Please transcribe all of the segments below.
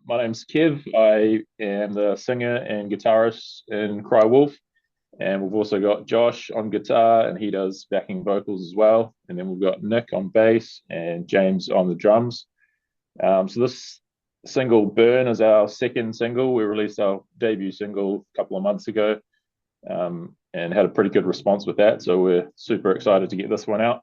My name's Kev. I am the singer and guitarist in Cry Wolf, and we've also got Josh on guitar, and he does backing vocals as well. And then we've got Nick on bass and James on the drums. So this single "Burn" is our second single. We released our debut single a couple of months ago, and had a pretty good response with that. So we're super excited to get this one out.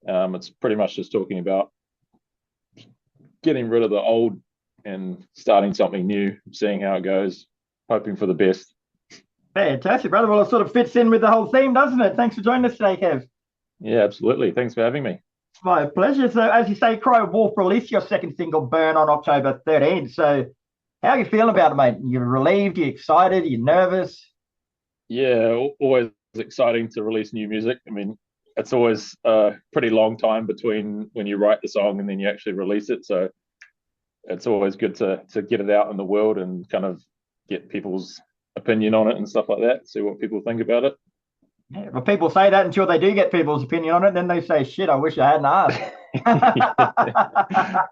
It's pretty much just talking about getting rid of the old and starting something new, seeing how it goes, hoping for the best. Fantastic, brother. Well, it sort of fits in with the whole theme, doesn't it? Thanks for joining us today, Kev. Yeah, absolutely. Thanks for having me. My pleasure. So, as you say, Cry Wolf released your second single, Burn, on October 13th. So, how are you feeling about it, mate? You're relieved? You're excited? You're nervous? Yeah, always exciting to release new music. I mean, it's always a pretty long time between when you write the song and then you actually release it. So it's always good to get it out in the world and kind of get people's opinion on it and stuff like that. See what people think about it. Yeah, but people say that until they do get people's opinion on it. Then they say, shit, I wish I hadn't asked.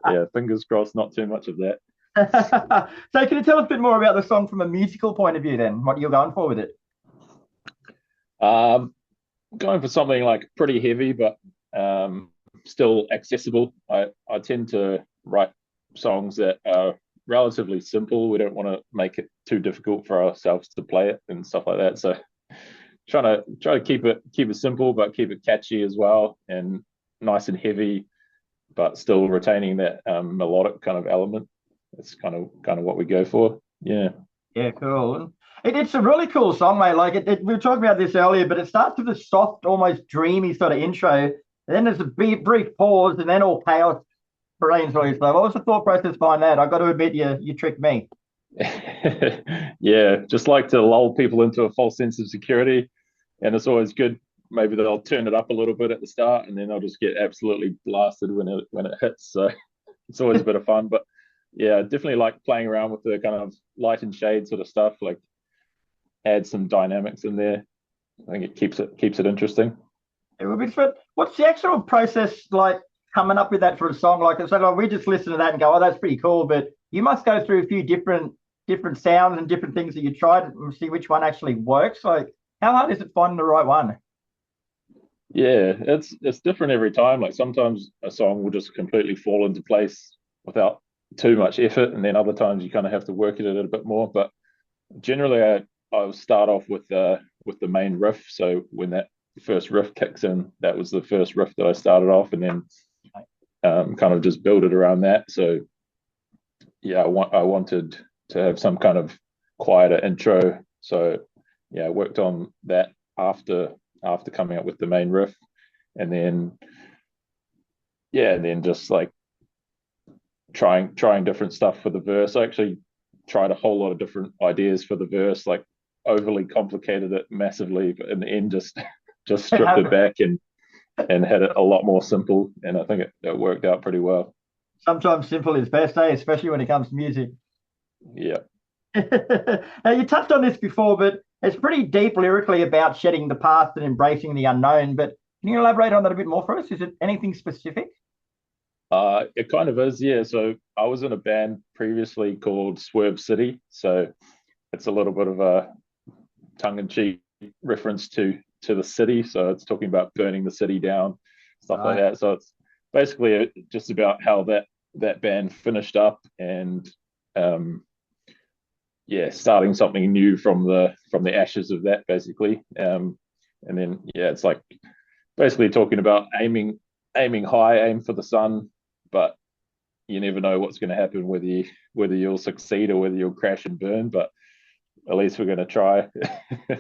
Yeah, fingers crossed, not too much of that. So, can you tell us a bit more about the song from a musical point of view then? What you're going for with it? Um, Going for something like pretty heavy, but still accessible. I tend to write songs that are relatively simple. We don't want to make it too difficult for ourselves to play it and stuff like that. So try to keep it simple, but keep it catchy as well, and nice and heavy, but still retaining that melodic kind of element. That's kind of what we go for. Yeah. Yeah, cool. It's a really cool song, mate. Like we were talking about this earlier, but it starts with a soft, almost dreamy sort of intro. And then there's a brief pause, and then all chaos reigns loose. So what was the thought process behind that? I got to admit, you tricked me. Yeah, just like to lull people into a false sense of security, and it's always good. Maybe they'll turn it up a little bit at the start, and then they'll just get absolutely blasted when it hits. So it's always a bit of fun. But yeah, definitely like playing around with the kind of light and shade sort of stuff. Like add some dynamics in there. I think it keeps it interesting. It would be fun. What's the actual process like coming up with that for a song? Like I said, like, we just listen to that and go, "Oh, that's pretty cool." But you must go through a few different sounds and different things that you tried and see which one actually works. Like, how hard is it finding the right one? Yeah, it's different every time. Like sometimes a song will just completely fall into place without too much effort, and then other times you kind of have to work at it a bit more. But generally, I'll start off with the main riff. So when that first riff kicks in, that was the first riff that I started off, and then kind of just build it around that. So yeah, I wanted to have some kind of quieter intro. So yeah, I worked on that after coming up with the main riff, and then yeah, and then just like trying different stuff for the verse. I actually tried a whole lot of different ideas for the verse, like overly complicated it massively, but in the end just stripped it back and had it a lot more simple, and I think it worked out pretty well. Sometimes simple is best, eh? Especially when it comes to music. Yeah. Now, you touched on this before, but it's pretty deep lyrically about shedding the past and embracing the unknown. But can you elaborate on that a bit more for us? Is it anything specific? It kind of is, yeah. So I was in a band previously called Swerve City. So it's a little bit of a tongue-in-cheek reference to the city. So it's talking about burning the city down, stuff like Right. that. So it's basically just about how that band finished up, and um, yeah, starting something new from the ashes of that, basically. And then yeah, it's like basically talking about aiming high, aim for the sun, but you never know what's going to happen, whether you'll succeed or whether you'll crash and burn. But at least we're going to try.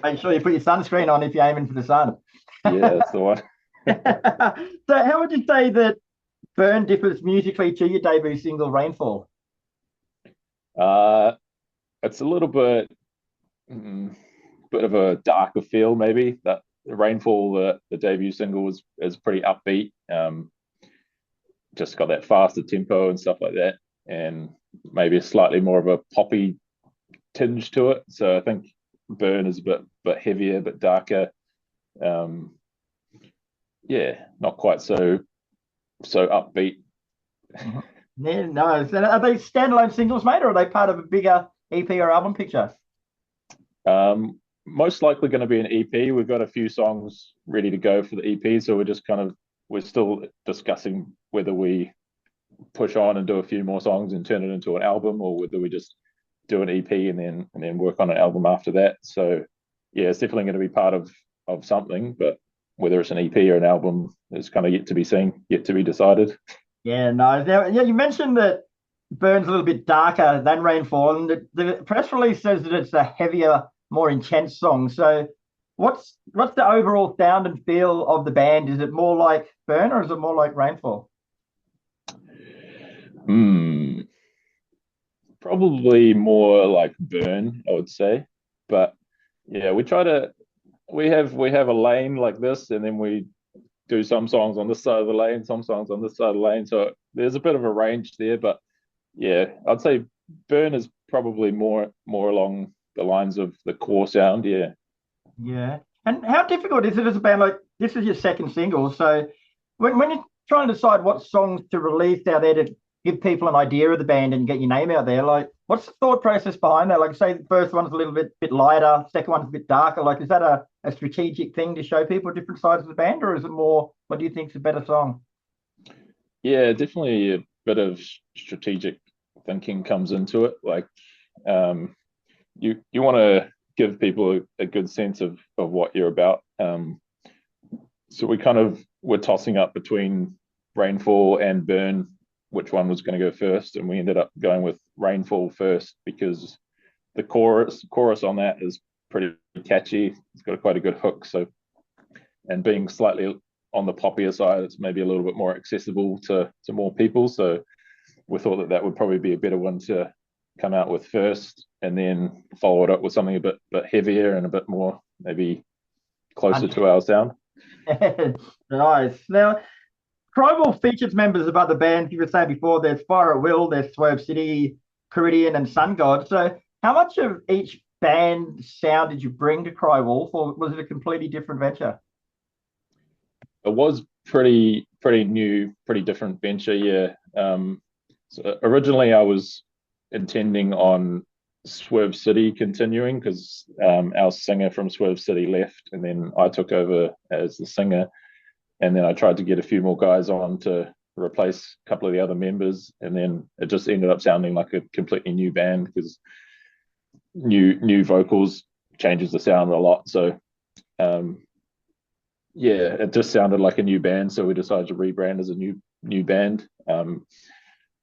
Make sure you put your sunscreen on if you're aiming for the sun. Yeah, that's the one. So, how would you say that Burn differs musically to your debut single, Rainfall? uh, it's a little mm, bit of a darker feel, maybe. That Rainfall, the debut single, is pretty upbeat. Just got that faster tempo and stuff like that, and maybe a slightly more of a poppy tinge to it. So I think Burn is a bit heavier, a bit darker. Um, yeah, not quite so upbeat. Mhm. Yeah, no. So are they standalone singles, mate, or are they part of a bigger EP or album picture? Most likely going to be an EP. We've got a few songs ready to go for the EP, so we're still discussing whether we push on and do a few more songs and turn it into an album, or whether we just do an EP and then work on an album after that. So yeah, it's definitely going to be part of something, but whether it's an EP or an album is kind of yet to be seen, yet to be decided. Yeah, no. Now, yeah, you mentioned that Burns a little bit darker than Rainfall, and the press release says that it's a heavier, more intense song. So, what's the overall sound and feel of the band? Is it more like Burn or is it more like Rainfall? Hmm, probably more like Burn, I would say. But yeah, we have a lane like this, and then we do some songs on this side of the lane, some songs on this side of the lane. So there's a bit of a range there, but yeah, I'd say Burn is probably more along the lines of the core sound. Yeah. Yeah. And how difficult is it as a band? Like, this is your second single. So, when you're trying to decide what songs to release out there to give people an idea of the band and get your name out there, like, what's the thought process behind that? Like, say the first one's a little bit lighter, second one's a bit darker. Like, is that a strategic thing to show people different sides of the band, or is it more, what do you think is a better song? Yeah, definitely a bit of strategic thinking comes into it. Like, um, you want to give people a good sense of what you're about. So we kind of were tossing up between Rainfall and Burn, which one was going to go first, and we ended up going with Rainfall first because the chorus on that is pretty catchy. It's got quite a good hook. So, and being slightly on the poppier side, it's maybe a little bit more accessible to more people. So we thought that that would probably be a better one to come out with first, and then follow it up with something a bit heavier and a bit more maybe closer to our sound. Nice. Now, Tribal features members of other bands. You were saying before, there's Fire at Will, there's Swerve City, Coridian, and Sun God. So, how much of each band sound did you bring to Cry Wolf, or was it a completely different venture? It was pretty new, pretty different venture. Yeah. So originally I was intending on Swerve City continuing because our singer from Swerve City left, and then I took over as the singer, and then I tried to get a few more guys on to replace a couple of the other members, and then it just ended up sounding like a completely new band because new vocals changes the sound a lot. So um, yeah, it just sounded like a new band, so we decided to rebrand as a new band.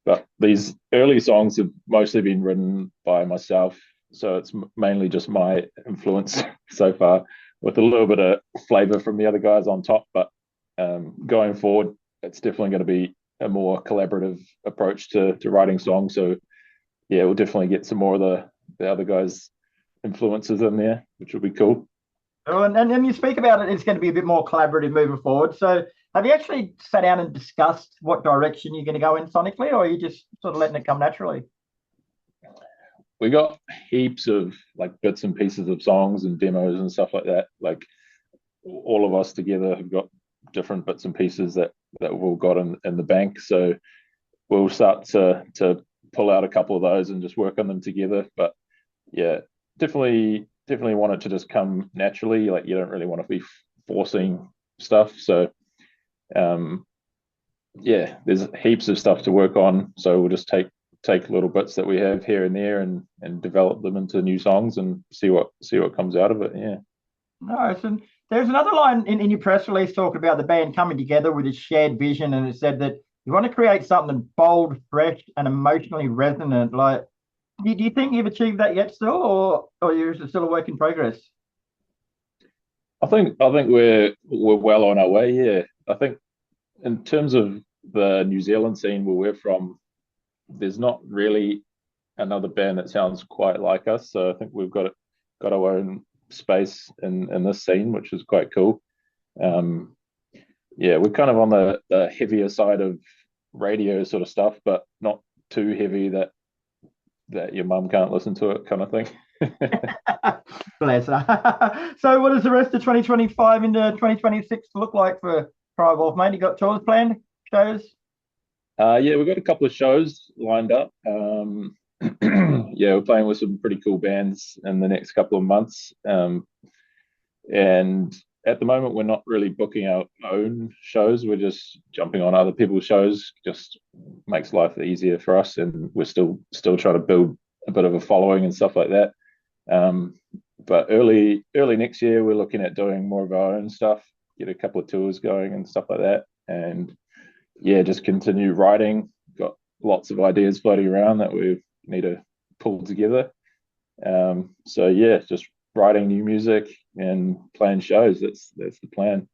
But these early songs have mostly been written by myself, so it's mainly just my influence so far, with a little bit of flavor from the other guys on top. But going forward, it's definitely going to be a more collaborative approach to writing songs. So yeah, we'll definitely get some more of the other guys' influences in there, which will be cool. Oh, and you speak about it, it's going to be a bit more collaborative moving forward. So, have you actually sat down and discussed what direction you're going to go in sonically, or are you just sort of letting it come naturally? We got heaps of like bits and pieces of songs and demos and stuff like that. Like all of us together have got different bits and pieces that we've all got in the bank. So we'll start to pull out a couple of those and just work on them together. But yeah, definitely want it to just come naturally. Like you don't really want to be forcing stuff. So um yeah, there's heaps of stuff to work on. So we'll just take little bits that we have here and there and develop them into new songs and see what comes out of it. Yeah. Nice. And there's another line in your press release talking about the band coming together with a shared vision, and it said that you want to create something bold, fresh, and emotionally resonant. Like, do you think you've achieved that yet still, or you're still a work in progress? I think we're well on our way. Yeah. I think in terms of the New Zealand scene where we're from, there's not really another band that sounds quite like us. So I think we've got our own space in this scene, which is quite cool. Um, yeah, we're kind of on the heavier side of radio sort of stuff, but not too heavy that your mum can't listen to it kind of thing. Bless her. So, what does the rest of 2025 into 2026 look like for Cry Wolf, mate? You got tours planned, shows? Yeah, we've got a couple of shows lined up. Yeah, we're playing with some pretty cool bands in the next couple of months. And at the moment, we're not really booking our own shows. We're just jumping on other people's shows. Just makes life easier for us, and we're still trying to build a bit of a following and stuff like that. Um, but early next year, we're looking at doing more of our own stuff, get a couple of tours going and stuff like that, and yeah, just continue writing. Got lots of ideas floating around that we need to pull together. So yeah, just writing new music and playing shows. That's the plan.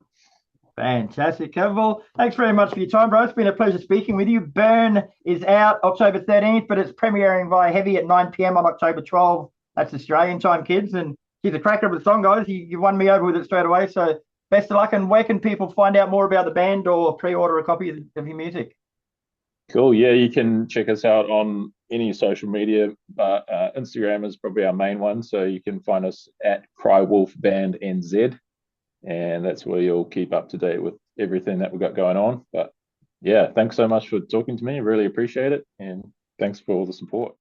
Fantastic, Kevin. Well, thanks very much for your time, bro. It's been a pleasure speaking with you. Burn is out October 13th, but it's premiering via Heavy at 9 p.m. on October 12th. That's Australian time, kids. And he's a cracker of a song, guys. You won me over with it straight away. So best of luck. And where can people find out more about the band or pre-order a copy of your music? Cool. Yeah, you can check us out on any social media, but Instagram is probably our main one. So you can find us at Cry Wolf Band NZ, and that's where you'll keep up to date with everything that we've got going on. But yeah, thanks so much for talking to me. Really appreciate it, and thanks for all the support.